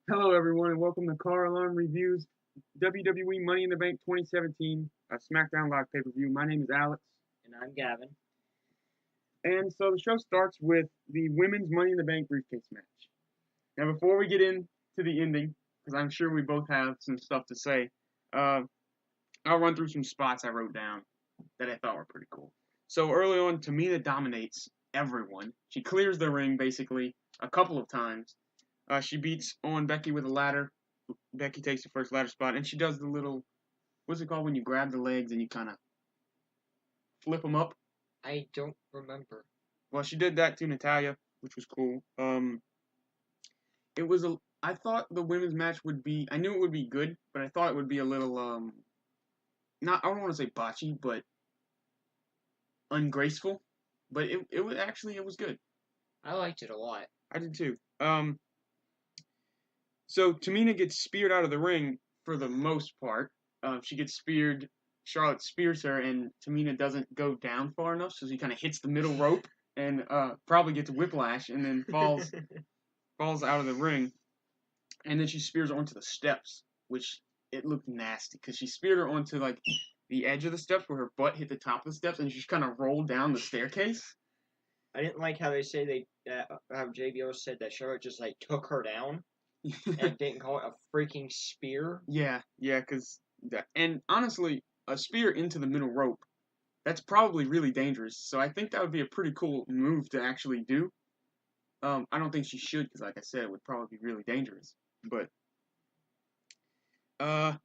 Hello, everyone, and welcome to Car Alarm Reviews WWE Money in the Bank 2017 SmackDown Live pay-per-view. My name is Alex, And I'm Gavin. and so the show starts with the Women's Money in the Bank briefcase match. Now, before we get into the ending, because I'm sure we both have some stuff to say, I'll run through some spots I wrote down that I thought were pretty cool. So early on, Tamina dominates everyone. She clears the ring basically a couple of times. She beats on Becky with a ladder. Becky takes the first ladder spot, and she does the little, what's it called when you grab the legs and you kind of flip them up? I don't remember. Well, she did that to Natalya, which was cool. It was I thought the women's match would be, I knew it would be good, but I thought it would be a little, not, I don't want to say botchy, but ungraceful. But it was actually, it was good. I liked it a lot. I did too. So Tamina gets speared out of the ring for the most part. She gets speared. Charlotte spears her, and Tamina doesn't go down far enough, so she kind of hits the middle rope and probably gets whiplash, and then falls out of the ring. And then she spears her onto the steps, which it looked nasty because she speared her onto like the edge of the steps where her butt hit the top of the steps, and she just kind of rolled down the staircase. I didn't like how they say how JBO said that Charlotte just like took her down and didn't call it a freaking spear. Yeah, because and honestly, a spear into the middle rope, that's probably really dangerous. So I think that would be a pretty cool move to actually do. I don't think she should because, like I said, it would probably be really dangerous. But Carmella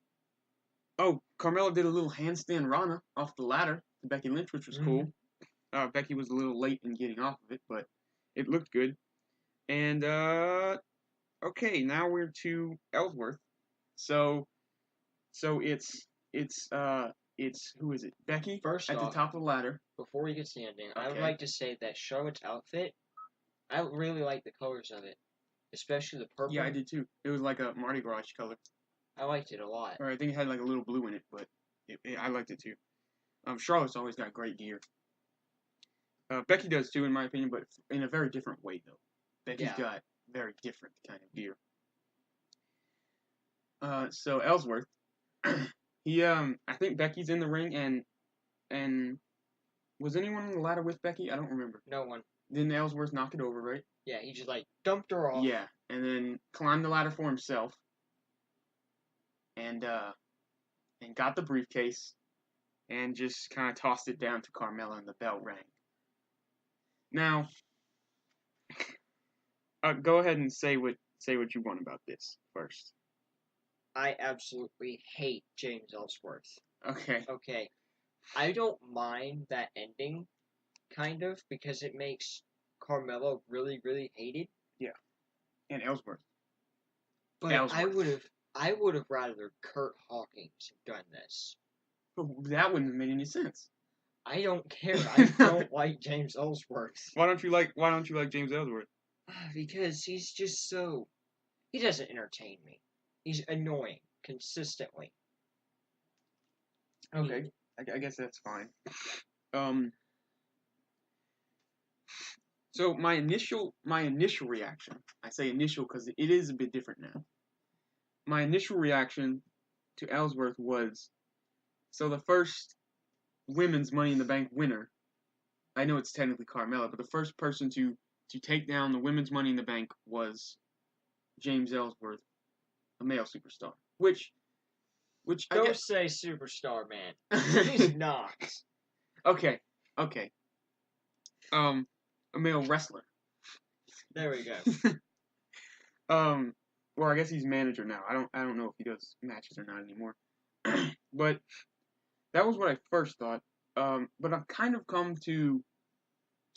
did a little handstand Rana off the ladder to Becky Lynch, which was cool. Becky was a little late in getting off of it, but it looked good. And okay, now we're to Ellsworth. So it's who is it? Becky First at the off, top of the ladder. before we get to the ending, I would Okay. like to say that Charlotte's outfit, I really like the colors of it, especially the purple. Yeah, I did too. It was like a Mardi Gras color. I liked it a lot. Or I think it had like a little blue in it, but I liked it too. Charlotte's always got great gear. Becky does too, in my opinion, but in a very different way though. Becky's got very different kind of gear. So Ellsworth, he I think Becky's in the ring and was anyone on the ladder with Becky? I don't remember. No one. Didn't Ellsworth knock it over, right? Yeah, he just like dumped her off. Yeah, and then climbed the ladder for himself. And got the briefcase and just kind of tossed it down to Carmella and the bell rang. Now, go ahead and say what you want about this first. I absolutely hate James Ellsworth. Okay. Okay. I don't mind that ending, kind of, because it makes Carmelo really, really hated. Yeah. And Ellsworth. But I would have rather Kurt Hawkins have done this. But that wouldn't have made any sense. I don't care. I don't like James Ellsworth. Why don't you like James Ellsworth? Because he's just so, he doesn't entertain me. He's annoying consistently. Okay. I guess that's fine. So my initial reaction, I say initial because it is a bit different now. My initial reaction to Ellsworth was, so the first women's Money in the Bank winner, I know it's technically Carmella, but the first person to take down the women's Money in the Bank was James Ellsworth, a male superstar. Which Don't I guess, say superstar, man. He's not. Okay. A male wrestler. There we go. Well, I guess he's manager now. I don't know if he does matches or not anymore. But that was what I first thought. But I've kind of come to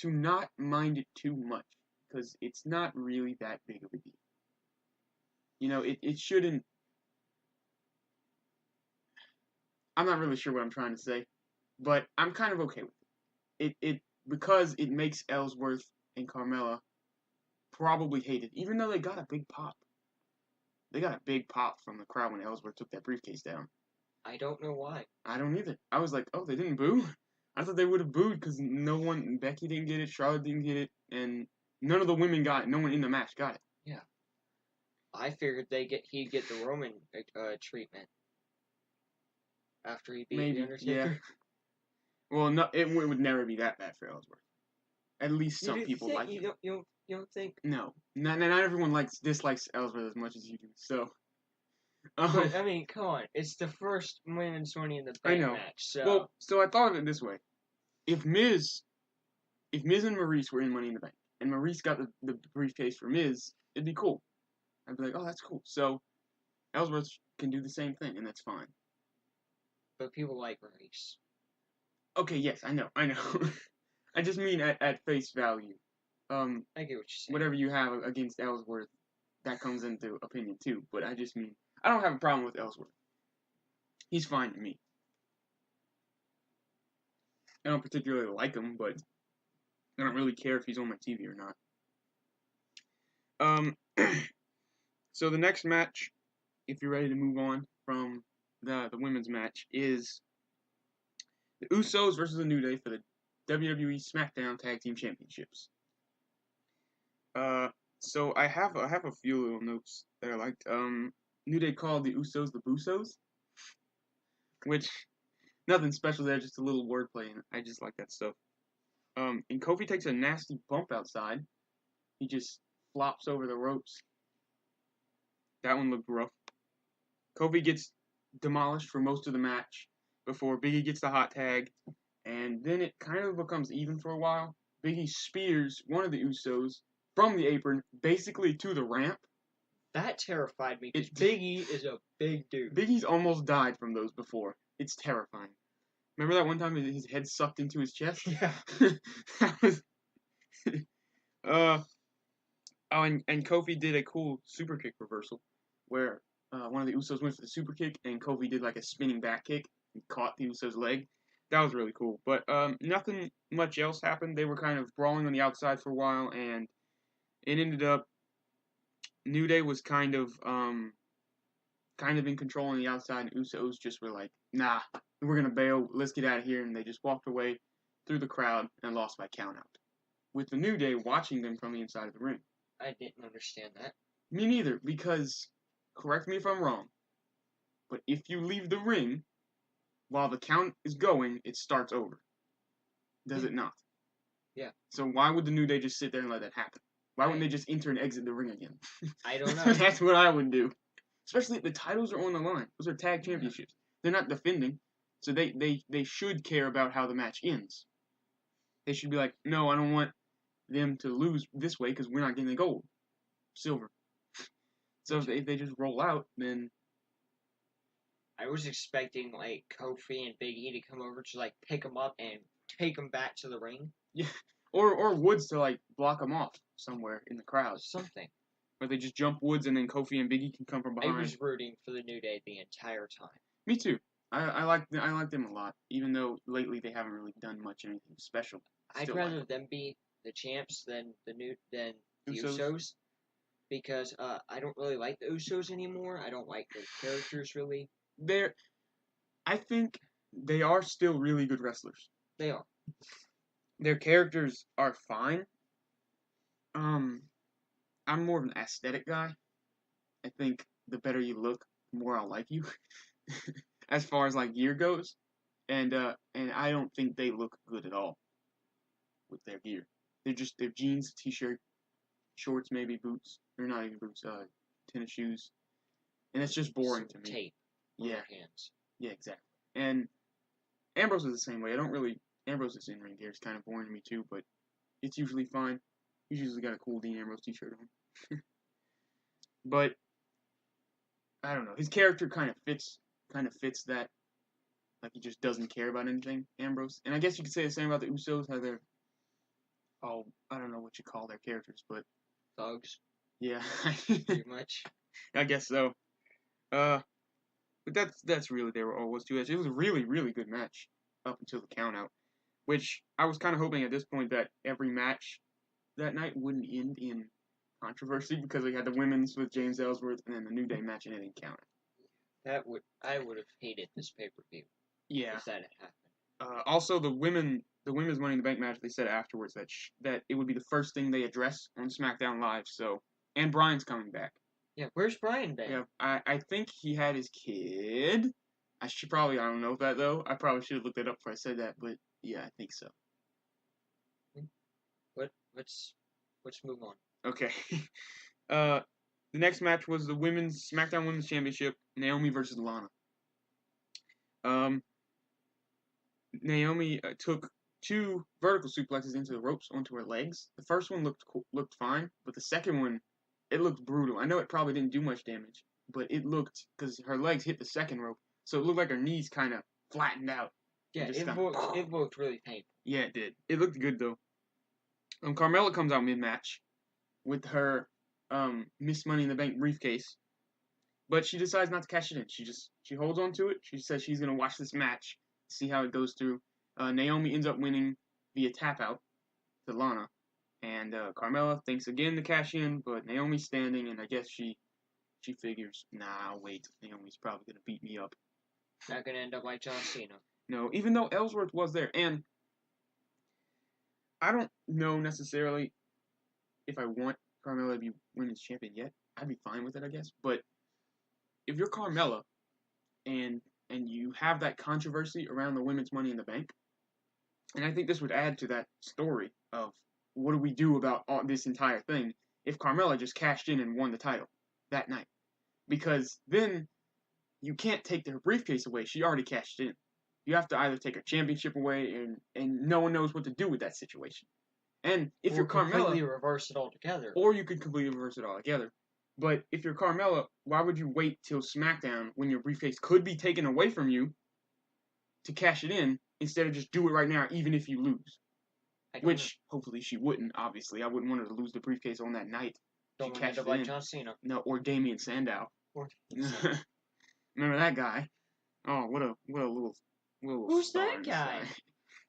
not mind it too much because it's not really that big of a deal. You know, it shouldn't. I'm not really sure what I'm trying to say, but I'm kind of okay with it. It because it makes Ellsworth and Carmella probably hated, even though they got a big pop. They got a big pop from the crowd when Ellsworth took that briefcase down. I don't know why. I don't either. I was like, oh, they didn't boo? I thought they would have booed because Becky didn't get it, Charlotte didn't get it, and none of the women got it. No one in the match got it. Yeah. I figured he'd get the Roman treatment after he beat the Maybe, yeah. Undertaker. Well, no, it would never be that bad for Ellsworth. At least You some don't people think like him. you don't think? No, not everyone dislikes Ellsworth as much as you do. So, But I mean, come on, it's the first women's Money in the I Bank know. match, so Well, so I thought of it this way: if Miz and Maurice were in Money in the Bank, and Maurice got the briefcase for Miz, it'd be cool. I'd be like, oh, that's cool. So Ellsworth can do the same thing, and that's fine. but people like Maurice. Okay, yes, I know. I just mean at face value. I get what you're saying. Whatever you have against Ellsworth, that comes into opinion too. But I just mean I don't have a problem with Ellsworth. He's fine to me. I don't particularly like him, but I don't really care if he's on my TV or not. So the next match, if you're ready to move on from the women's match, is the Usos versus the New Day for the WWE SmackDown Tag Team Championships. So I have a few little notes that I liked. New Day called the Usos the Busos, which nothing special there, just a little wordplay, and I just like that stuff. And Kofi takes a nasty bump outside. He just flops over the ropes. That one looked rough. Kofi gets demolished for most of the match before Big E gets the hot tag, and then it kind of becomes even for a while. Big E spears one of the Usos from the apron, basically to the ramp. That terrified me because Big E is a big dude. Big E's almost died from those before. It's terrifying. Remember that one time his head sucked into his chest? Yeah. That was. And Kofi did a cool super kick reversal where one of the Usos went for the super kick and Kofi did like a spinning back kick and caught the Usos' leg. That was really cool. But nothing much else happened. They were kind of brawling on the outside for a while, and it ended up New Day was kind of in control on the outside, and Usos just were like, nah, we're gonna bail, let's get out of here, and they just walked away through the crowd and lost by countout. With the New Day watching them from the inside of the ring. I didn't understand that. Me neither, because, correct me if I'm wrong, but if you leave the ring while the count is going, it starts over. Does it not? Yeah. So why would the New Day just sit there and let that happen? Why wouldn't they just enter and exit the ring again? I don't know. That's what I would do. Especially if the titles are on the line. Those are tag championships. They're not defending. So they should care about how the match ends. They should be like, no, I don't want them to lose this way because we're not getting the gold. Silver. So if they just roll out, then... I was expecting, like, Kofi and Big E to come over to, like, pick them up and take them back to the ring. Yeah. Or Woods to, like, block them off somewhere in the crowd. Something. Or they just jump Woods and then Kofi and Big E can come from behind. I was rooting for the New Day the entire time. Me too. I like them a lot, even though lately they haven't really done much anything special. I'd rather them be the champs than the Usos. Because I don't really like the Usos anymore. I don't like their characters really. I think they are still really good wrestlers. They are. Their characters are fine. I'm more of an aesthetic guy. I think the better you look, the more I'll like you. As far as like gear goes, and I don't think they look good at all with their gear. They're jeans, t-shirt, shorts, maybe boots. They're not even boots. Tennis shoes, and it's just boring to me. Tape. On their hands. Yeah, exactly. And Ambrose is the same way. Ambrose's in-ring gear is kind of boring to me too, but it's usually fine. He's usually got a cool Dean Ambrose t-shirt on. But I don't know. His character kind of fits that. Like he just doesn't care about anything, Ambrose. And I guess you could say the same about the Usos, how they're I don't know what you call their characters, but thugs. Yeah. Pretty much. I guess so. But that's really all was to it. It was a really, really good match up until the countout, which I was kind of hoping at this point that every match that night wouldn't end in controversy because we had the women's with James Ellsworth and then the New Day match and it didn't count. I would have hated this pay-per-view. Yeah. If that had happened. Also, the women's Money in the Bank match, they said afterwards that it would be the first thing they address on SmackDown Live. So, and Bryan's coming back. Yeah, where's Brian been? Yeah, I think he had his kid. I don't know that though. I probably should have looked it up before I said that, but yeah, I think so. Let's move on. Okay. The next match was the SmackDown Women's Championship, Naomi versus Lana. Um, Naomi took 2 vertical suplexes into the ropes onto her legs. The first one looked fine, but the second one, it looked brutal. I know it probably didn't do much damage, but it looked, because her legs hit the second rope, so it looked like her knees kind of flattened out. Yeah, it looked really painful. Yeah, it did. It looked good though. Carmella comes out mid-match with her Miss Money in the Bank briefcase, but she decides not to cash it in. She holds on to it. She says she's gonna watch this match, see how it goes through. Naomi ends up winning via tap out to Lana, and Carmella thinks again to cash in, but Naomi's standing, and I guess she figures, nah, wait, Naomi's probably gonna beat me up. Not gonna end up like John Cena. No, even though Ellsworth was there, and I don't know necessarily if I want Carmella to be women's champion yet. I'd be fine with it, I guess. But if you're Carmella and you have that controversy around the women's Money in the Bank, and I think this would add to that story of what do we do about this entire thing if Carmella just cashed in and won the title that night, because then you can't take her briefcase away. She already cashed in. You have to either take her championship away, and no one knows what to do with that situation. And if you're Carmella, completely reverse it altogether, or you could completely reverse it altogether. But if you're Carmella, why would you wait till SmackDown when your briefcase could be taken away from you to cash it in instead of just do it right now, even if you lose? Which hopefully she wouldn't. Obviously, I wouldn't want her to lose the briefcase on that night. Don't end up like John Cena. No, or Damien Sandow. Remember that guy? Oh, what a little. Who's that guy?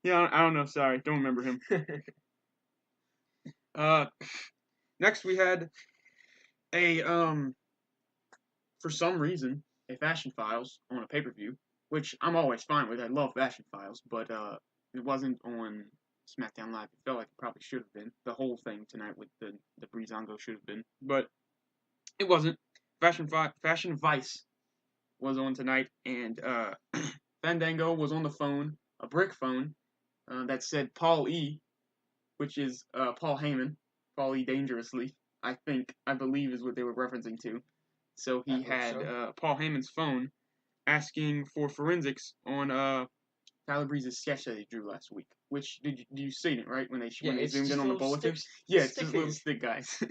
Yeah, I don't know. Sorry, don't remember him. Next we had a for some reason a Fashion Files on a pay-per-view, which I'm always fine with. I love Fashion Files, but it wasn't on SmackDown Live. It felt like it probably should have been. The whole thing tonight with the Breezango should have been, but it wasn't. Fashion Vice was on tonight, and Fandango was on the phone, a brick phone, that said Paul E, which is Paul Heyman, Paul E Dangerously, I believe is what they were referencing to. So he had Paul Heyman's phone asking for forensics on Tyler Breeze's sketch that he drew last week. Which you seen it, right? When they zoomed in on the bulletin? Yeah, it's just little stick guys.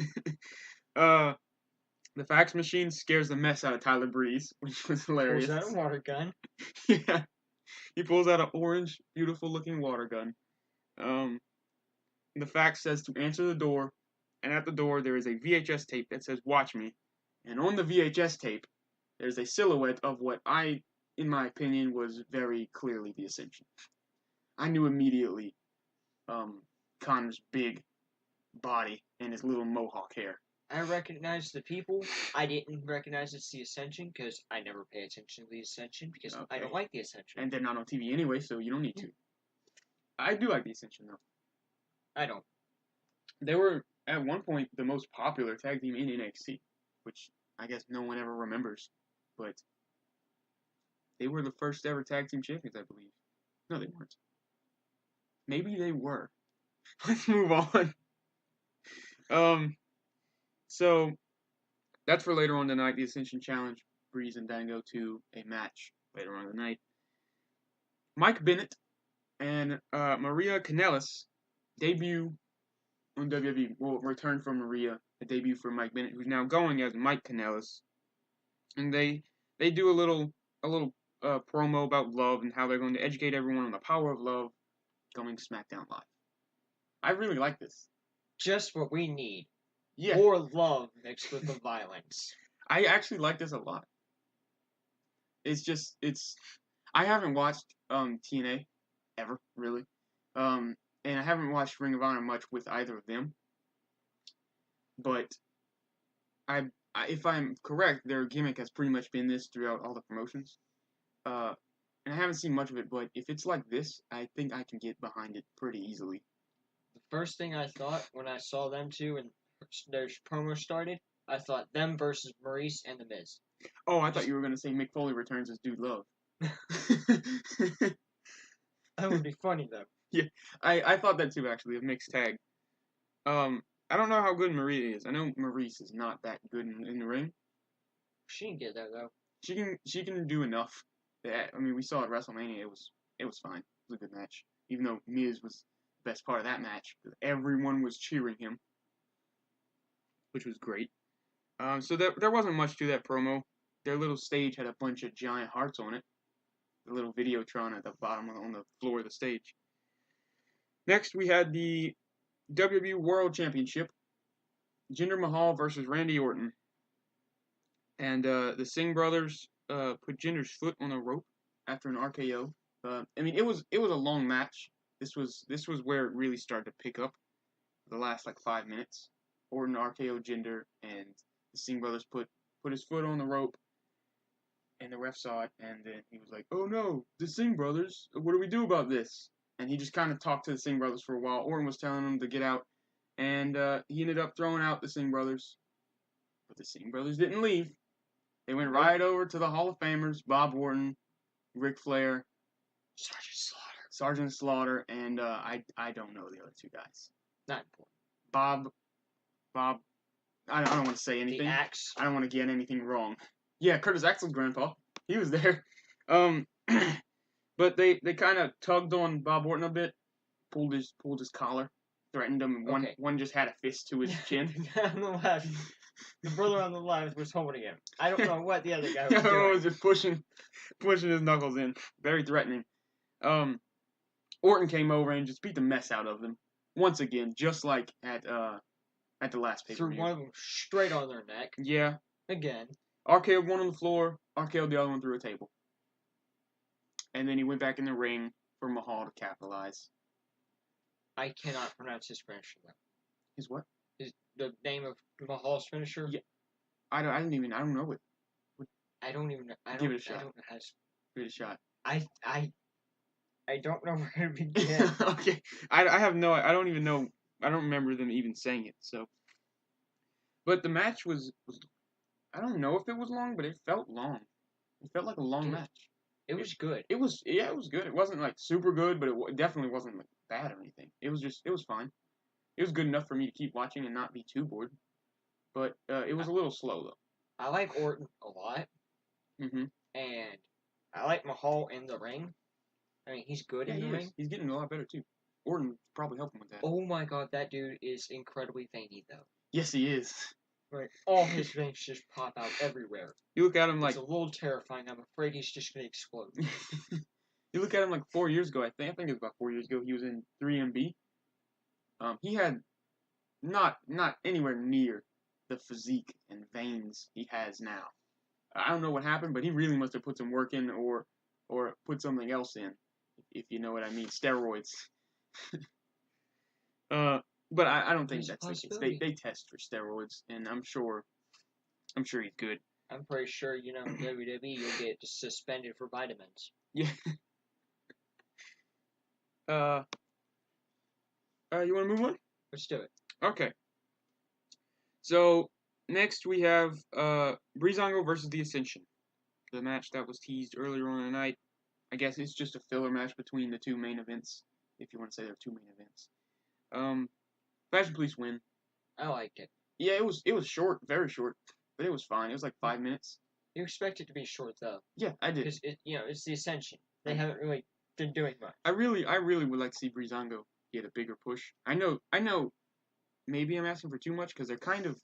The fax machine scares the mess out of Tyler Breeze, which was hilarious. Pulls out a water gun. Yeah. He pulls out an orange, beautiful looking water gun. The fax says to answer the door, and at the door there is a VHS tape that says "Watch Me," and on the VHS tape there's a silhouette of what in my opinion, was very clearly the Ascension. I knew immediately Connor's big body and his little mohawk hair. I recognized the people. I didn't recognize it's the Ascension because I never pay attention to the Ascension because I don't like the Ascension. And they're not on TV anyway, so you don't need to. I do like the Ascension, though. I don't. They were, at one point, the most popular tag team in NXT, which I guess no one ever remembers. But they were the first ever tag team champions, I believe. No, they weren't. Maybe they were. Let's move on. So, that's for later on tonight. The Ascension Challenge, Breeze and Dango to a match later on tonight. Mike Bennett and Maria Kanellis debut on WWE. Well, return from Maria, a debut for Mike Bennett, who's now going as Mike Kanellis. And they do a little promo about love and how they're going to educate everyone on the power of love going SmackDown Live. I really like this. Just what we need. Yeah. More love mixed with the violence. I actually like this a lot. I haven't watched TNA ever, really. And I haven't watched Ring of Honor much with either of them. But if I'm correct, their gimmick has pretty much been this throughout all the promotions. And I haven't seen much of it, but if it's like this, I think I can get behind it pretty easily. The first thing I thought when I saw them two and their promo started, I thought them versus Maurice and The Miz. Oh, I thought you were gonna say Mick Foley returns as Dude Love. That would be funny though. Yeah, I thought that too actually. A mixed tag. I don't know how good Marie is. I know Maurice is not that good in the ring. She can get there though. She can do enough. I mean, we saw at WrestleMania. It was fine. It was a good match. Even though Miz was the best part of that match, everyone was cheering him, which was great. So there wasn't much to that promo. Their little stage had a bunch of giant hearts on it. The little Videotron at the bottom on the floor of the stage. Next, we had the WWE World Championship. Jinder Mahal versus Randy Orton. And the Singh brothers put Jinder's foot on a rope after an RKO. I mean, it was a long match. This was where it really started to pick up. The last like 5 minutes, Orton RKO Jinder, and the Singh brothers put his foot on the rope, and the ref saw it, and then he was like, "Oh no, the Singh brothers! What do we do about this?" And he just kind of talked to the Singh brothers for a while. Orton was telling him to get out, and he ended up throwing out the Singh brothers, but the Singh brothers didn't leave. They went right over to the Hall of Famers, Bob Orton, Ric Flair, Sergeant Slaughter, and I don't know the other two guys. Not important. Bob. I don't want to say anything. The Axe. I don't want to get anything wrong. Yeah, Curtis Axel's grandpa. He was there. But they kind of tugged on Bob Orton a bit, pulled his collar, threatened him. And one just had a fist to his chin. On the left. The brother on the left was holding him. I don't know what the other guy was doing. Was just pushing his knuckles in. Very threatening. Orton came over and just beat the mess out of them. Once again, just like at the last pay-per-view. Threw one of them straight on their neck. Yeah. Again. RKO'd one on the floor, RKO'd the other one through a table. And then he went back in the ring for Mahal to capitalize. I cannot pronounce his finisher though. His what? The name of Mahal's finisher? Yeah. I don't know it. I don't even know. Give it a shot. I don't know how to... Give it a shot. I don't know where to begin. Okay. I have no... I don't even know... I don't remember them even saying it, so... But the match was... I don't know if it was long, but it felt long. It felt like a long match. It was good. It was good. It wasn't like super good, but it definitely wasn't like bad or anything. It was fine. It was good enough for me to keep watching and not be too bored. But it was a little slow though. I like Orton a lot. Mm-hmm. And I like Mahal in the ring. I mean, he's good in the ring. He's getting a lot better too. Orton probably helped him with that. Oh my god, that dude is incredibly veiny though. Yes, he is. Like, all his veins just pop out everywhere. You look at him like... It's a little terrifying. I'm afraid he's just going to explode. You look at him like 4 years ago, I think it was about 4 years ago, he was in 3MB. He had not anywhere near the physique and veins he has now. I don't know what happened, but he really must have put some work in or put something else in, if you know what I mean. Steroids. But I don't think that's the case. They test for steroids, and I'm sure he's good. I'm pretty sure, WWE, you'll get suspended for vitamins. Yeah. You want to move on? Let's do it. Okay. So, next we have Breezango versus The Ascension. The match that was teased earlier on in the night. I guess it's just a filler match between the two main events, if you want to say there are two main events. Fashion Police win. I liked it. Yeah, it was short, very short, but it was fine. It was like 5 minutes. You expect it to be short though. Yeah, I did. Because it's the Ascension. They haven't really been doing much. I really would like to see Breezango get a bigger push. I know. Maybe I'm asking for too much because they're kind of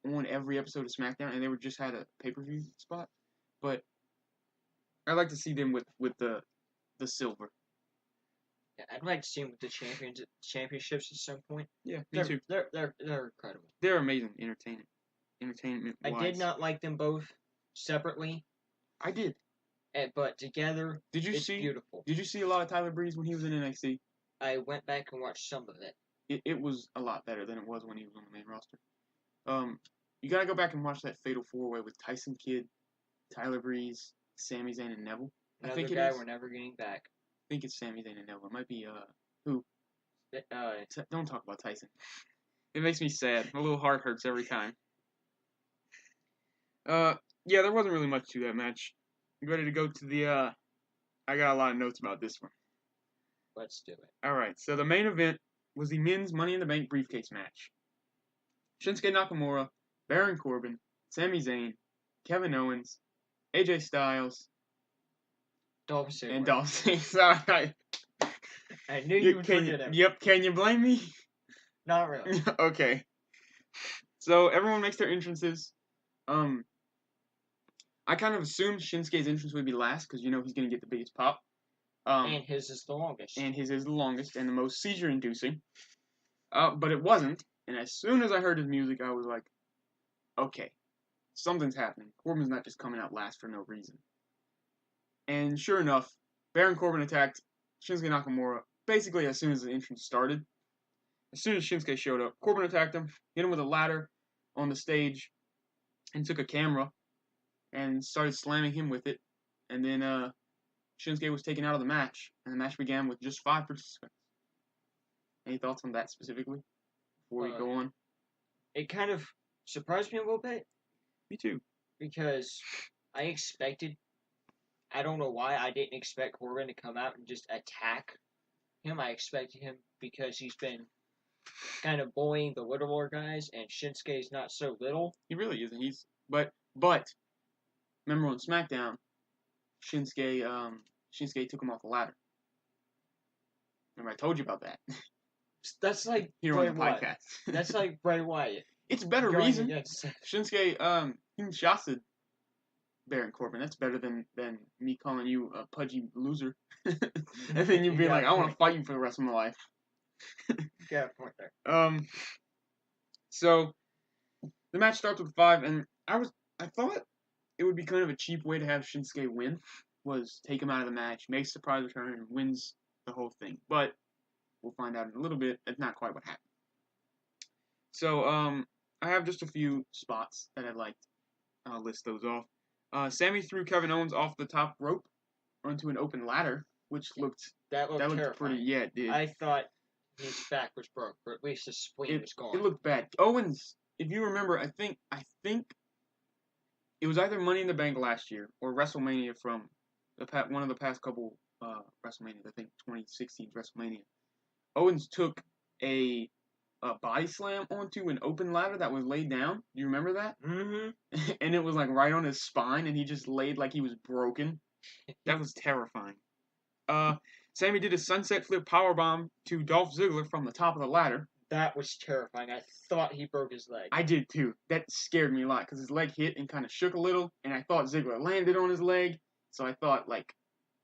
on every episode of SmackDown, and they just had a pay-per-view spot. But I'd like to see them with the silver. Yeah, I'd like to see them with the championships at some point. Yeah, me too. They're incredible. They're amazing entertainment. I did not like them both separately. I did. But together, it's beautiful. Did you see a lot of Tyler Breeze when he was in NXT? I went back and watched some of it. It was a lot better than it was when he was on the main roster. You gotta go back and watch that Fatal 4-Way with Tyson Kidd, Tyler Breeze, Sami Zayn, and Neville. Another guy we're never getting back. I think it's Sami Zayn and Neville. It might be, who? Don't talk about Tyson. It makes me sad. My little heart hurts every time. Uh, yeah, there wasn't really much to that match. You ready to go to the, I got a lot of notes about this one. Let's do it. Alright, so the main event was the men's Money in the Bank briefcase match. Shinsuke Nakamura, Baron Corbin, Sami Zayn, Kevin Owens, AJ Styles, Dolph Ziggler. and Dolph Ziggler. I knew you would forget him. Yep, can you blame me? Not really. Okay. So everyone makes their entrances. I kind of assumed Shinsuke's entrance would be last because you know he's gonna get the biggest pop. And his is the longest. And his is the longest and the most seizure-inducing. But it wasn't. And as soon as I heard his music, I was like, okay, something's happening. Corbin's not just coming out last for no reason. And sure enough, Baron Corbin attacked Shinsuke Nakamura basically as soon as the entrance started. As soon as Shinsuke showed up, Corbin attacked him, hit him with a ladder on the stage, and took a camera and started slamming him with it. And then Shinsuke was taken out of the match, and the match began with just 5 participants. Any thoughts on that specifically before we go on? It kind of surprised me a little bit. Me too. Because I don't know why I didn't expect Corbin to come out and just attack him. I expected him because he's been kind of bullying the littler guys, and Shinsuke's not so little. He really isn't. But remember on SmackDown, Shinsuke took him off the ladder. Remember I told you about that. That's like here Bray on the Wyatt. podcast. That's like Bray Wyatt. It's a better reason. Shinsuke, he shotted Baron Corbin. That's better than me calling you a pudgy loser. And then you'd be like, I want to fight you for the rest of my life. Got a point there. So the match starts with 5, and I thought it would be kind of a cheap way to have Shinsuke win, was take him out of the match, make a surprise return, and wins the whole thing. But we'll find out in a little bit. That's not quite what happened. So I have just a few spots that I'd like. I'll list those off. Sami threw Kevin Owens off the top rope onto an open ladder, which looked terrifying. Pretty. Yeah, it did. I thought his back was broke, or at least his spleen was gone. It looked bad. Owens, if you remember, I think it was either Money in the Bank last year or WrestleMania from one of the past couple WrestleManias. I think 2016 WrestleMania. Owens took a body slam onto an open ladder that was laid down. Do you remember that? Mm-hmm. And it was like right on his spine, and he just laid like he was broken. That was terrifying. Sami did a sunset flip powerbomb to Dolph Ziggler from the top of the ladder. That was terrifying. I thought he broke his leg. I did too. That scared me a lot because his leg hit and kind of shook a little, and I thought Ziggler landed on his leg, so I thought like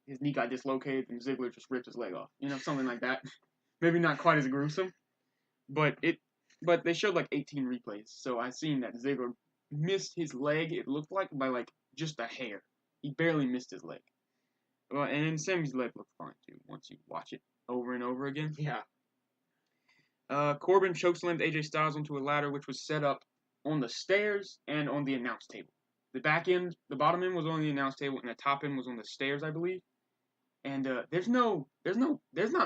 his knee got dislocated and Ziggler just ripped his leg off. You know, something like that. Maybe not quite as gruesome, but they showed like 18 replays, so I seen that Ziggler missed his leg. It looked like by like just a hair. He barely missed his leg. Well, and then Sami's leg looked fine too once you watch it over and over again. Yeah. Corbin chokeslammed AJ Styles onto a ladder which was set up on the stairs and on the announce table. The bottom end was on the announce table, and the top end was on the stairs, I believe. And there's not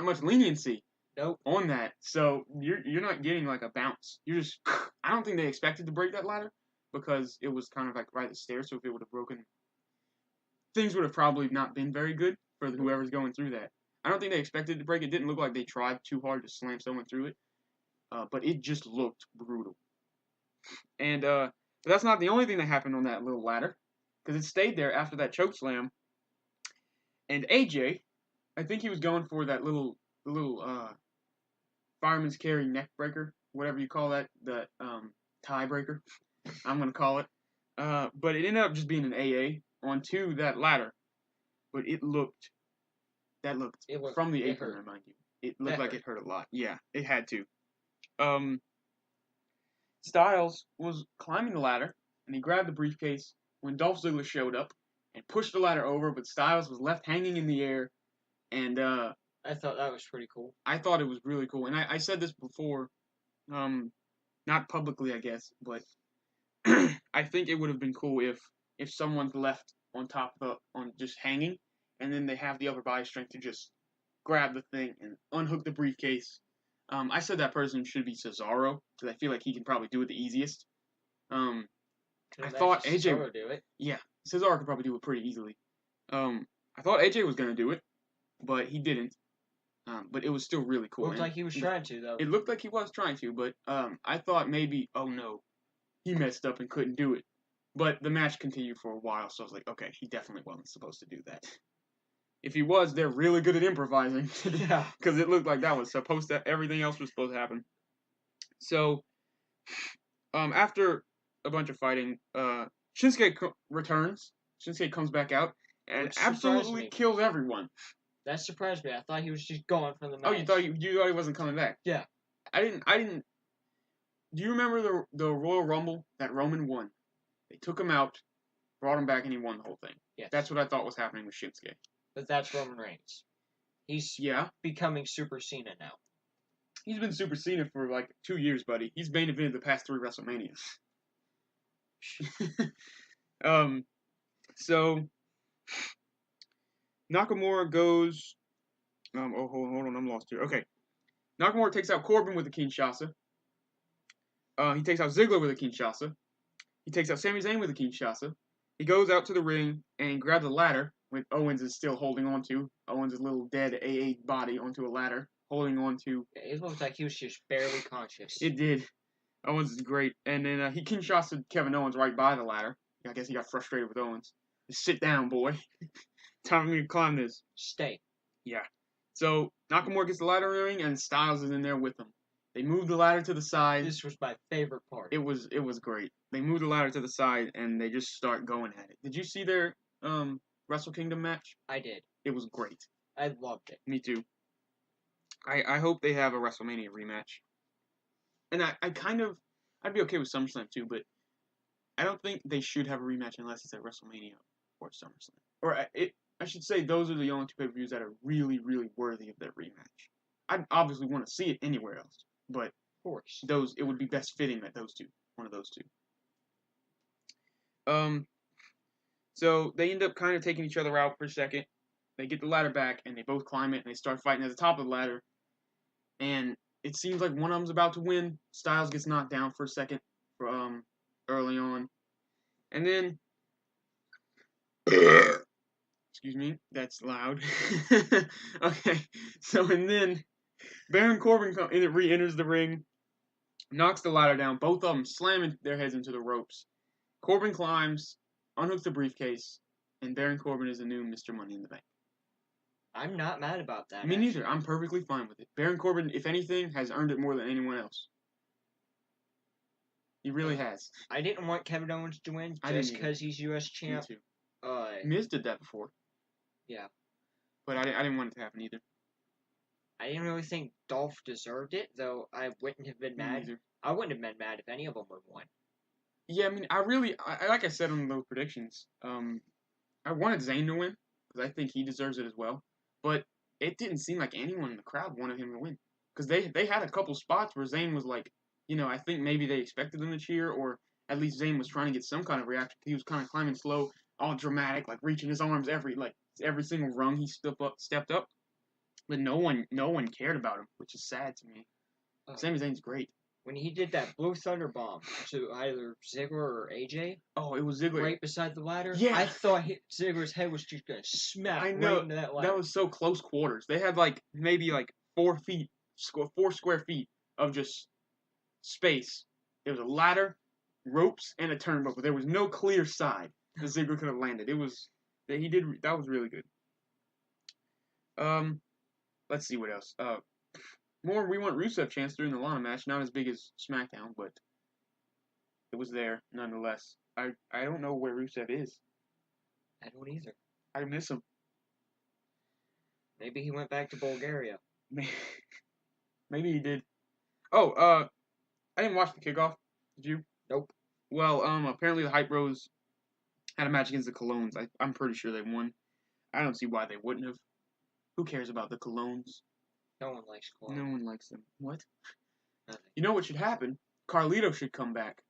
much leniency. Nope. On that, so you're not getting like a bounce. You're just. I don't think they expected to break that ladder because it was kind of like right at the stairs. So if it would have broken, things would have probably not been very good for whoever's going through that. I don't think they expected to break. It didn't look like they tried too hard to slam someone through it, but it just looked brutal. And but that's not the only thing that happened on that little ladder, because it stayed there after that choke slam. And AJ, I think he was going for that little fireman's carry neck breaker, whatever you call that, the tie breaker, I'm gonna call it. But it ended up just being an AA onto that ladder. But it looked from the apron, remind you. It looked like it hurt a lot. Yeah, it had to. Styles was climbing the ladder, and he grabbed the briefcase when Dolph Ziggler showed up and pushed the ladder over, but Styles was left hanging in the air, and I thought that was pretty cool. I thought it was really cool, and I said this before, not publicly, I guess, but I think it would have been cool if someone's left on just hanging, and then they have the upper body strength to just grab the thing and unhook the briefcase. I said that person should be Cesaro, because I feel like he can probably do it the easiest. I thought AJ would do it. Yeah, Cesaro could probably do it pretty easily. I thought AJ was gonna do it, but he didn't. But it was still really cool. Looked like he was trying to, though. It looked like he was trying to, but I thought maybe, oh no, he messed up and couldn't do it. But the match continued for a while, so I was like, okay, he definitely wasn't supposed to do that. If he was, they're really good at improvising. Yeah. Because it looked like that was supposed to, everything else was supposed to happen. So, after a bunch of fighting, Shinsuke returns. Shinsuke comes back out and absolutely kills everyone. That surprised me. I thought he was just gone from the match. Oh, you thought he wasn't coming back? Yeah. I didn't. Do you remember the Royal Rumble that Roman won? They took him out, brought him back, and he won the whole thing. Yes. That's what I thought was happening with Shinsuke. But that's Roman Reigns. He's becoming Super Cena now. He's been Super Cena for like 2 years, buddy. He's main evented the past 3 WrestleManias. So Nakamura goes. Hold on, I'm lost here. Okay, Nakamura takes out Corbin with a Kinshasa. He takes out Ziggler with a Kinshasa. He takes out Sami Zayn with a Kinshasa. He goes out to the ring and grabs a ladder, which Owens is still holding on to. Owens' little dead AA body onto a ladder, holding on to. It looked like he was just barely conscious. It did. Owens is great. And then he Kinshasa Kevin Owens right by the ladder. I guess he got frustrated with Owens. Just sit down, boy. Time for me to climb this. Stay. Yeah. So Nakamura gets the ladder ring, and Styles is in there with him. They move the ladder to the side. This was my favorite part. It was great. They move the ladder to the side, and they just start going at it. Did you see their Wrestle Kingdom match? I did. It was great. I loved it. Me too. I hope they have a WrestleMania rematch. And I'd be okay with SummerSlam too, but I don't think they should have a rematch unless it's at WrestleMania or SummerSlam. Or I should say those are the only 2 pay-per-views that are really, really worthy of their rematch. I'd obviously want to see it anywhere else, but of course, it would be best fitting at those 2, one of those 2. So they end up kind of taking each other out for a second. They get the ladder back, and they both climb it, and they start fighting at the top of the ladder. And it seems like one of them's about to win. Styles gets knocked down for a second, early on, and then, excuse me, that's loud. Okay, and then Baron Corbin re-enters the ring, knocks the ladder down. Both of them slamming their heads into the ropes. Corbin climbs, unhooks the briefcase, and Baron Corbin is the new Mr. Money in the Bank. I'm not mad about that. Me neither. I'm perfectly fine with it. Baron Corbin, if anything, has earned it more than anyone else. He really has. I didn't want Kevin Owens to win just because he's U.S. champ. Me too. Miz did that before. Yeah. But I didn't want it to happen either. I didn't really think Dolph deserved it, though I wouldn't have been mad. Neither. I wouldn't have been mad if any of them would have won. Yeah, I mean, like I said on those predictions, I wanted Zayn to win, because I think he deserves it as well. But it didn't seem like anyone in the crowd wanted him to win. Because they had a couple spots where Zayn was like, I think maybe they expected them to cheer, or at least Zayn was trying to get some kind of reaction. He was kind of climbing slow, all dramatic, like reaching his arms every single rung he stepped up. But no one cared about him, which is sad to me. Sami Zayn's great. When he did that Blue Thunder Bomb to either Ziggler or AJ. Oh, it was Ziggler. Right beside the ladder? Yeah. I thought Ziggler's head was just going to smack right into that ladder. That was so close quarters. They had maybe 4 square feet of just space. There was a ladder, ropes, and a turnbuckle. There was no clear side that Ziggler could have landed. That was really good. Let's see what else. We want Rusev chance during the Lana match. Not as big as SmackDown, but it was there nonetheless. I don't know where Rusev is. I don't either. I miss him. Maybe he went back to Bulgaria. Maybe he did. Oh, I didn't watch the kickoff. Did you? Nope. Well, apparently the Hype Bros had a match against the Colognes. I'm pretty sure they won. I don't see why they wouldn't have. Who cares about the Colognes? No one likes Colognes. No one likes them. What? Nothing. You know what should happen? Carlito should come back.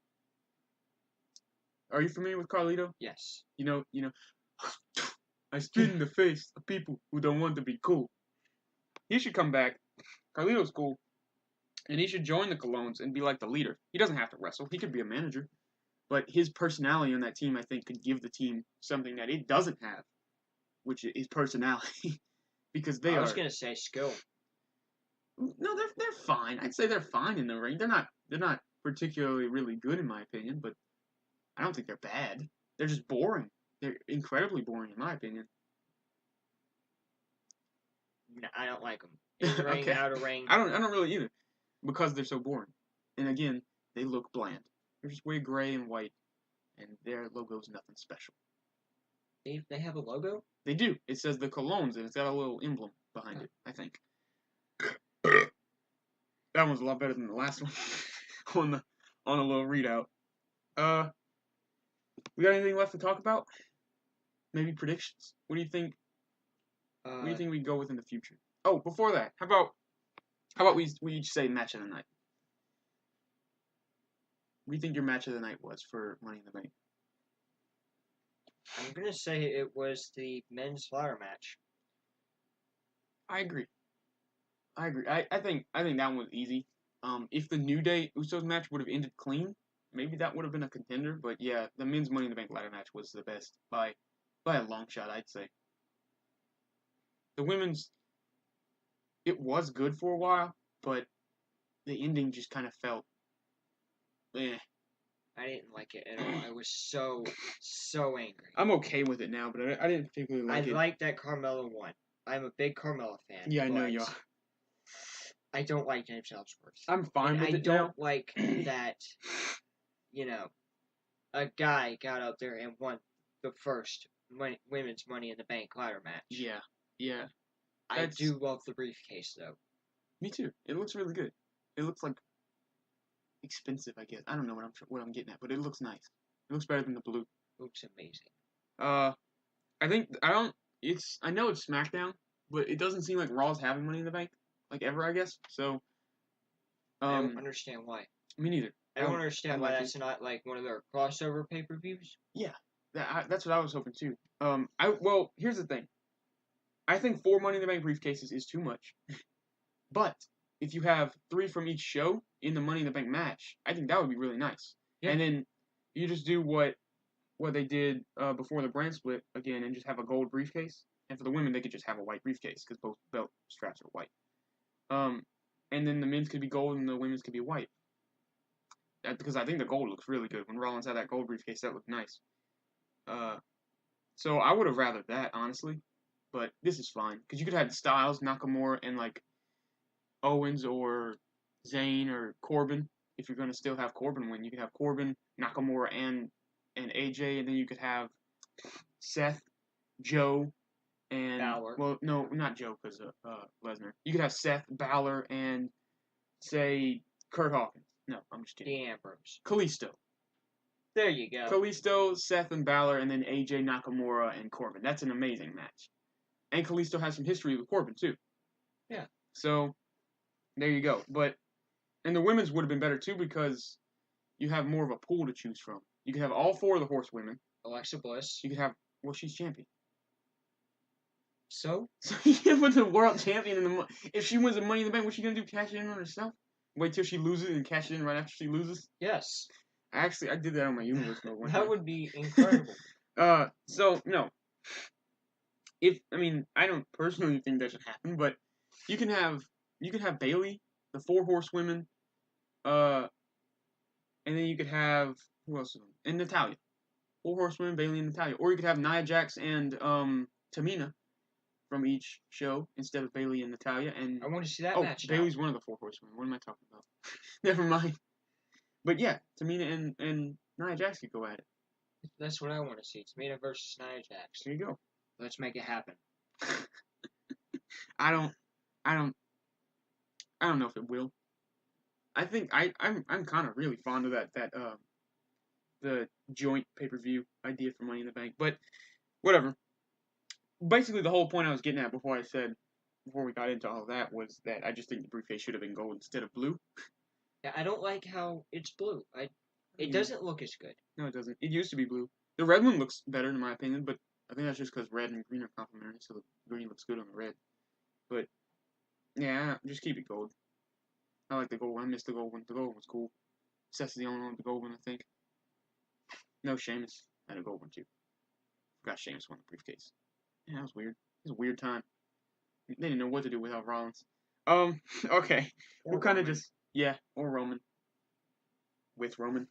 Are you familiar with Carlito? Yes. You know, I spit in the face of people who don't want to be cool. He should come back. Carlito's cool. And he should join the Colognes and be like the leader. He doesn't have to wrestle. He could be a manager. but his personality on that team, I think, could give the team something that it doesn't have, which is personality, because they I was are gonna say skill. no, they're fine. I'd say they're fine in the ring. They're not particularly really good in my opinion, but I don't think they're bad. They're just boring. They're incredibly boring in my opinion. No, I don't like them. In the ring, Okay, out of ring. I don't really either, because they're so boring. And again, they look bland. They're just way gray and white, and their logo's nothing special. They have a logo? They do. It says the Colognes, and it's got a little emblem behind it, I think. That one's a lot better than the last one on a little readout. We got anything left to talk about? Maybe predictions. What do you think? What do you think we go with in the future? Oh, before that, how about we each say match of the night? What do you think your match of the night was for Money in the Bank? I'm gonna say it was the men's ladder match. I agree. I think that one was easy. If the New Day Usos match would have ended clean, maybe that would have been a contender. But yeah, the men's Money in the Bank ladder match was the best by a long shot, I'd say. The women's, it was good for a while, but the ending just kind of felt, eh. I didn't like it at all. I was so angry. I'm okay with it now, but I didn't particularly like it. I like that Carmella won. I'm a big Carmella fan. Yeah, I know you are. I don't like James Ellsworth. I'm fine with it now. I don't like that, a guy got up there and won the first women's Money in the Bank ladder match. Yeah. I do love the briefcase, though. Me too. It looks really good. It looks like expensive, I guess. I don't know what I'm getting at, but it looks nice. It looks better than the blue. Looks amazing. I know it's SmackDown, but it doesn't seem like Raw's having Money in the Bank, like ever, I guess. So, I don't understand why. Me neither. I don't understand why that's not like one of their crossover pay-per-views. Yeah, that's what I was hoping too. Here's the thing. I think 4 Money in the Bank briefcases is too much, but if you have 3 from each show in the Money in the Bank match, I think that would be really nice. Yeah. And then you just do what they did before the brand split again, and just have a gold briefcase. And for the women, they could just have a white briefcase because both belt straps are white. And then the men's could be gold and the women's could be white. Because I think the gold looks really good. When Rollins had that gold briefcase, that looked nice. So I would have rathered that, honestly. But this is fine. Because you could have Styles, Nakamura, and like Owens or Zayn or Corbin. If you're going to still have Corbin win, you could have Corbin, Nakamura, and AJ. And then you could have Seth, Joe, and Balor. Well, no, not Joe because Lesnar. You could have Seth, Balor, and say Kurt Hawkins. No, I'm just kidding. Dean Ambrose. Kalisto. There you go. Kalisto, Seth, and Balor, and then AJ, Nakamura, and Corbin. That's an amazing match. And Kalisto has some history with Corbin, too. Yeah. So, there you go. And the women's would have been better, too, because you have more of a pool to choose from. You could have all 4 of the horsewomen. Alexa Bliss. You could have, she's champion. So? So you put the world champion if she wins the Money in the Bank, what's she going to do? Cash it in on herself? Wait till she loses and cash it in right after she loses? Yes. Actually, I did that on my universe mode one time. That would be incredible. So, no. I don't personally think that should happen, but you can have Bayley, the 4 horsewomen, and then you could have, who else? And Natalya. 4 horsewomen, Bayley and Natalya. Or you could have Nia Jax and Tamina from each show instead of Bayley and Natalya. And I want to see that match. Bayley's one of the 4 horsewomen. What am I talking about? Never mind. But yeah, Tamina and Nia Jax could go at it. That's what I want to see. Tamina versus Nia Jax. There you go. Let's make it happen. I don't know if it will. I think I'm kind of really fond of that the joint pay-per-view idea for Money in the Bank, but whatever. Basically, the whole point I was getting at before we got into all of that was that I just think the briefcase should have been gold instead of blue. Yeah, I don't like how it's blue. It doesn't look as good. No, it doesn't. It used to be blue. The red one looks better in my opinion, but I think that's just because red and green are complementary, so the green looks good on the red. But yeah, just keep it gold. I like the gold one. I missed the gold one. The gold one was cool. Seth's the only one with the gold one, I think. No, Sheamus had a gold one too. Forgot Sheamus won the briefcase. Yeah, that was weird. It was a weird time. They didn't know what to do without Rollins. Okay. We're kind of just or Roman. With Roman.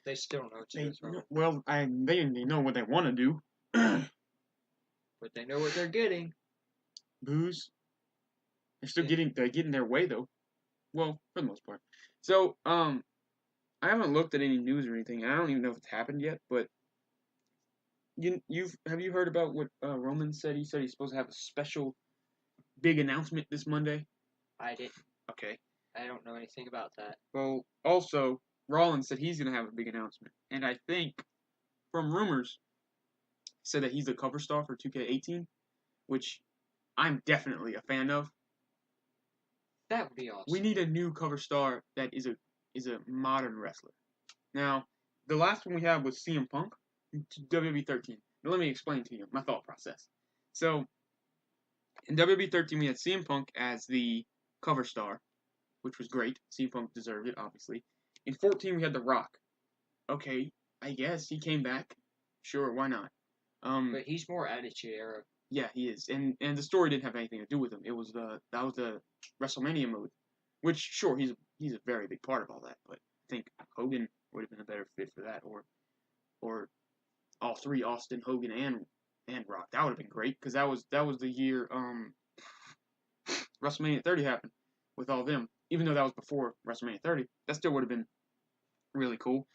They still don't know what to do with Roman. Well, they know what they want to do. But they know what they're getting. Booze. They're still getting their way though. Well, for the most part. So, I haven't looked at any news or anything, and I don't even know if it's happened yet, but have you heard about what Roman said? He said he's supposed to have a special big announcement this Monday. I didn't. Okay. I don't know anything about that. Well, also, Rollins said he's going to have a big announcement. And I think, from rumors, said that he's the cover star for 2K18, which I'm definitely a fan of. That would be awesome. We need a new cover star that is a modern wrestler. Now, the last one we had was CM Punk, WWE 13. Now, let me explain to you my thought process. So, in WWE 13, we had CM Punk as the cover star, which was great. CM Punk deserved it, obviously. In 14, we had The Rock. Okay, I guess he came back. Sure, why not? But he's more Attitude Era. Yeah, he is, and the story didn't have anything to do with him. It was that was the WrestleMania mode, which sure he's a very big part of all that. But I think Hogan would have been a better fit for that, or all three, Austin, Hogan, and Rock. That would have been great because that was the year WrestleMania 30 happened with all them. Even though that was before WrestleMania 30, that still would have been really cool.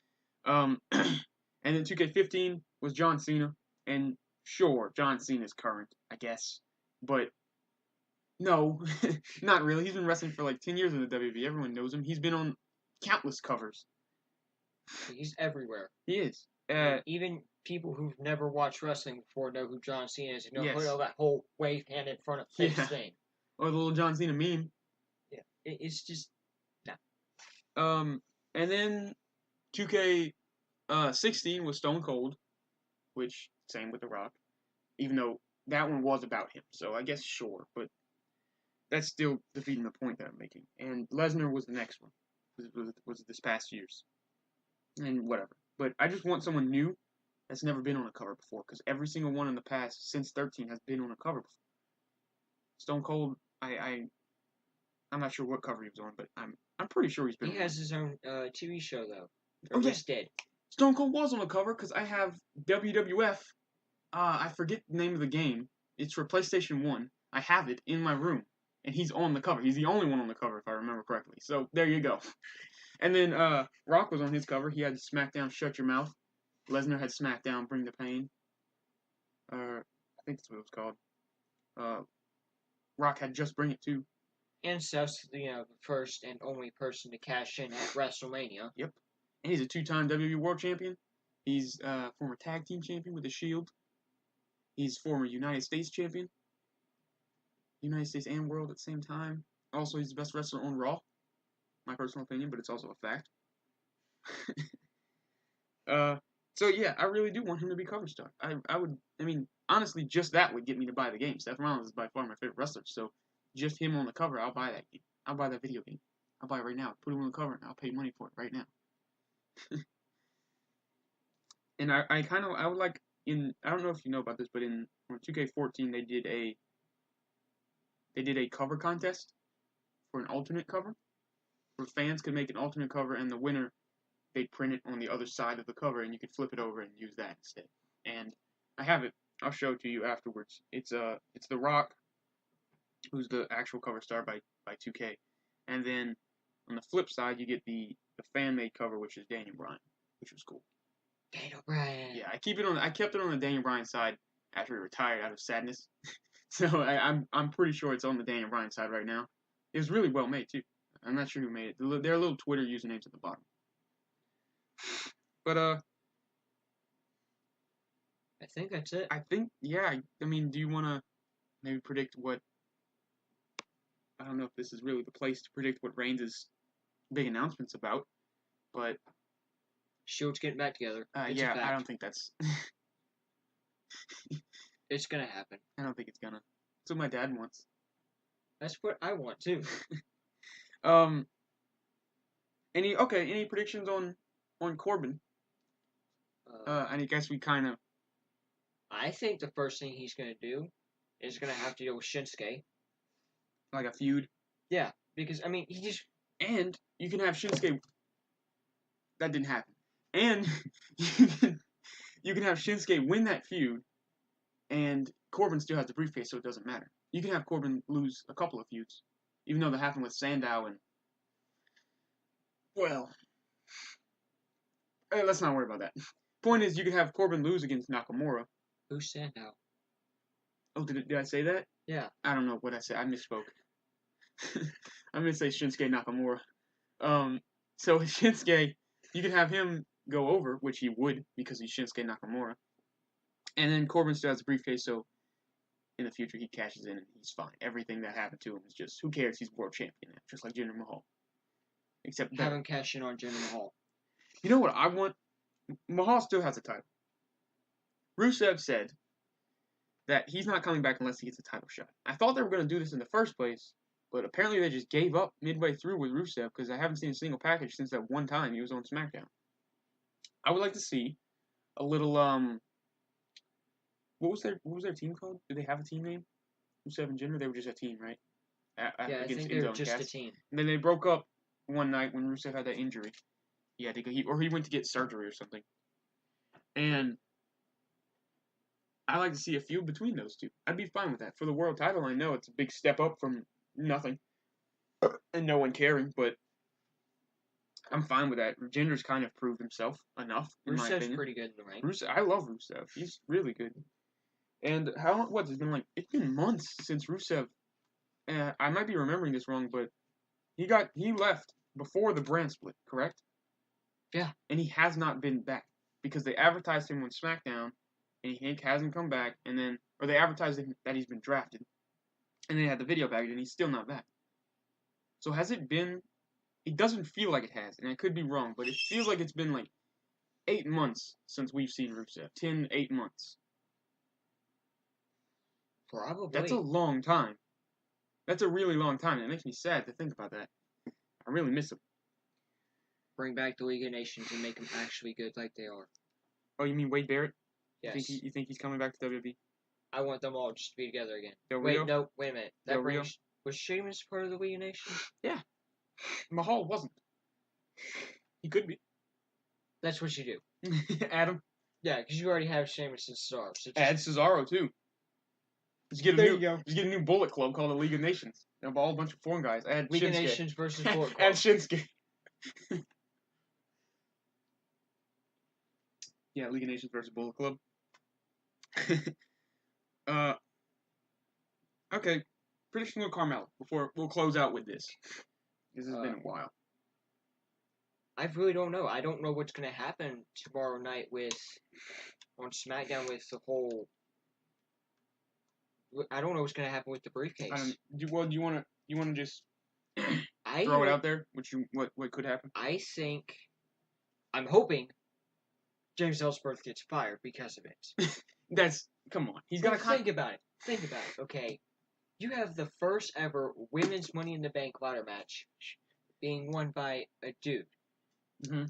And then 2K15 was John Cena, and sure, John Cena's current, I guess, but no, not really. He's been wrestling for like 10 years in the WWE. Everyone knows him. He's been on countless covers. He's everywhere. He is. Even people who've never watched wrestling before know who John Cena is. You know, Yes. that whole wave hand in front of face thing. Or the little John Cena meme. Yeah, it's just no. And then 2K16 was Stone Cold, which same with The Rock, even though that one was about him. So I guess sure, but that's still defeating the point that I'm making. And Lesnar was the next one. Was this past year's. And whatever. But I just want someone new that's never been on a cover before, because every single one in the past since 13 has been on a cover before. Stone Cold, I'm not sure what cover he was on, but I'm pretty sure he's been. He has his own TV show though. Oh yeah, dead. Stone Cold was on the cover because I have WWF. I forget the name of the game. It's for PlayStation 1. I have it in my room, and he's on the cover. He's the only one on the cover, if I remember correctly. So there you go. And then Rock was on his cover. He had SmackDown Shut Your Mouth. Lesnar had SmackDown Bring the Pain. I think that's what it was called. Rock had Just Bring It too. And Seth's, the first and only person to cash in at WrestleMania. Yep. And he's a two-time WWE World Champion. He's former Tag Team Champion with the Shield. He's former United States Champion. United States and World at the same time. Also, he's the best wrestler on Raw. My personal opinion, but it's also a fact. So yeah, I really do want him to be cover star. I mean, honestly, just that would get me to buy the game. Seth Rollins is by far my favorite wrestler, so just him on the cover, I'll buy that game. I'll buy that video game. I'll buy it right now. Put him on the cover, and I'll pay money for it right now. And I would like I don't know if you know about this, but on 2K14 they did a cover contest for an alternate cover, where fans could make an alternate cover, and the winner, they'd print it on the other side of the cover, and you could flip it over and use that instead. And I have it. I'll show it to you afterwards. It's The Rock, who's the actual cover star by 2K, and then on the flip side you get the fan made cover, which is Daniel Bryan, which was cool. Daniel Bryan. Yeah, I kept it on the Daniel Bryan side after he retired out of sadness. So I'm pretty sure it's on the Daniel Bryan side right now. It was really well made too. I'm not sure who made it. There are little Twitter usernames at the bottom. But I think that's it. I think I mean, do you want to maybe predict what? I don't know if this is really the place to predict what Reigns' big announcement's about, but Shield's getting back together. Yeah, I don't think that's. It's gonna happen. I don't think it's gonna. That's what my dad wants. That's what I want too. Any predictions on Corbin? And I guess we kind of I think the first thing he's gonna do is gonna have to deal with Shinsuke. like a feud, Yeah, because I mean, he just and you can have Shinsuke. That didn't happen, and you can, you can have Shinsuke win that feud, and Corbin still has the briefcase, so it doesn't matter. You can have Corbin lose a couple of feuds, even though that happened with Sandow and well, let's not worry about that. Point is, you can have Corbin lose against Nakamura. who's Sandow? Oh, did I say that? Yeah. I don't know what I said. I misspoke. I'm gonna say Shinsuke Nakamura. So Shinsuke, you can have him go over, which he would because he's Shinsuke Nakamura, and then Corbin still has a briefcase, so in the future he cashes in and he's fine. Everything that happened to him is just who cares? He's world champion now, just like Jinder Mahal. Except Have him cash in on Jinder Mahal. You know what I want? Mahal still has a title. Rusev said that he's not coming back unless he gets a title shot. I thought they were going to do this in the first place, but apparently they just gave up midway through with Rusev because I haven't seen a single package since that one time he was on SmackDown. I would like to see a little what was their team called? Did they have a team name? Rusev and Jinder, they were just a team, right? Yeah, I think they were just a team. And then they broke up one night when Rusev had that injury. He had to go, he went to get surgery or something. And I like to see a feud between those two. I'd be fine with that. For the world title, I know it's a big step up from nothing and no one caring, but I'm fine with that. Jinder's kind of proved himself enough, in my opinion. Rusev's pretty good in the ring. I love Rusev. He's really good. And it's been months since Rusev, I might be remembering this wrong, but he left before the brand split, correct? Yeah. And he has not been back because they advertised him on SmackDown and he hasn't come back, or they advertised that he's been drafted, and they had the video package, and he's still not back. So has it been? It doesn't feel like it has, and I could be wrong, but it feels like it's been like 8 months since we've seen Rusev. 8 months. Probably. That's a long time. That's a really long time. It makes me sad to think about that. I really miss him. Bring back the League of Nations and make them actually good like they are. Oh, you mean Wade Barrett? Yes. You think he's coming back to WWE? I want them all just to be together again. Del Wait, Rio? no, wait a minute. Del Rio? Was Sheamus part of the League of Nations? Yeah. Mahal wasn't. He could be. That's what you do. Adam? Yeah, because you already have Sheamus and Cesaro. So Add Cesaro, too. Let's get a new Bullet Club called the League of Nations. They'll have a whole bunch of foreign guys. Add League Shinsuke. of Nations versus Bullet Club. Add Shinsuke. Yeah, League of Nations versus Bullet Club. Okay. Prediction of Carmella before we'll close out with this. This has been a while. I really don't know. I don't know what's going to happen tomorrow night on SmackDown with the whole. I don't know what's going to happen with the briefcase. Do you want to just throw it out there? What could happen? I'm hoping James Ellsworth gets fired because of it. Come on. He's got to think about it. Think about it. Okay, you have the first ever women's Money in the Bank ladder match being won by a dude. Mm-hmm.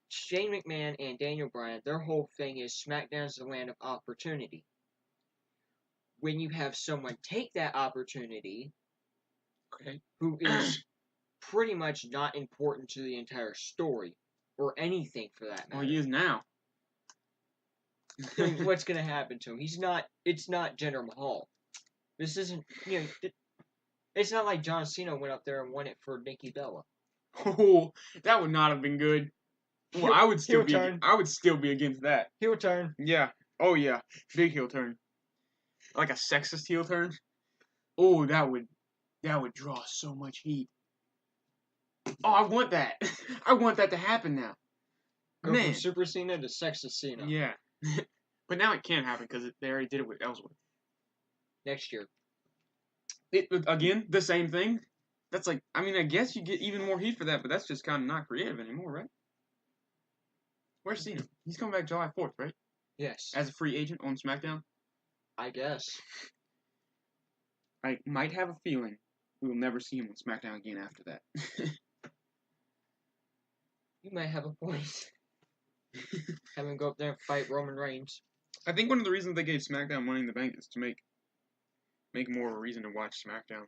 Shane McMahon and Daniel Bryan, their whole thing is SmackDown's the land of opportunity. When you have someone take that opportunity, who is pretty much not important to the entire story, or anything for that matter. Well, he is now. What's going to happen to him? It's not Jinder Mahal. This isn't, it's not like John Cena went up there and won it for Nikki Bella. Oh, that would not have been good. Well, I would still be against that. Heel turn. Yeah. Oh yeah. Big heel turn. Like a sexist heel turn. Oh, that would draw so much heat. Oh, I want that. I want that to happen now. Go from Super Cena to Sexist Cena. Yeah. But now it can't happen because they already did it with Ellsworth. Next year. Again, the same thing. That's like, I guess you get even more heat for that, but that's just kind of not creative anymore, right? Where's Cena? He's coming back July 4th, right? Yes. As a free agent on SmackDown? I guess. I might have a feeling we will never see him on SmackDown again after that. You might have a point. Have him go up there and fight Roman Reigns. I think one of the reasons they gave SmackDown Money in the Bank is to make more of a reason to watch SmackDown.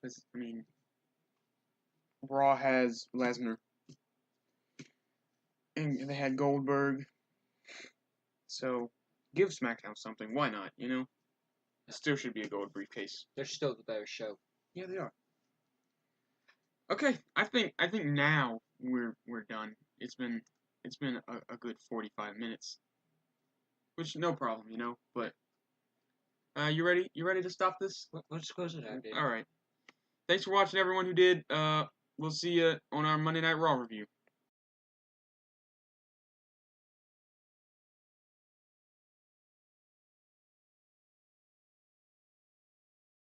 Because, I mean, Raw has Lesnar, and they had Goldberg, so give SmackDown something. Why not? You know, it still should be a gold briefcase. They're still the better show. Yeah, they are. Okay, I think now we're done. It's been a good 45 minutes, which no problem, you know. But you ready? You ready to stop this? Let's close it out, dude. All right. Thanks for watching, everyone who did. We'll see you on our Monday Night Raw review.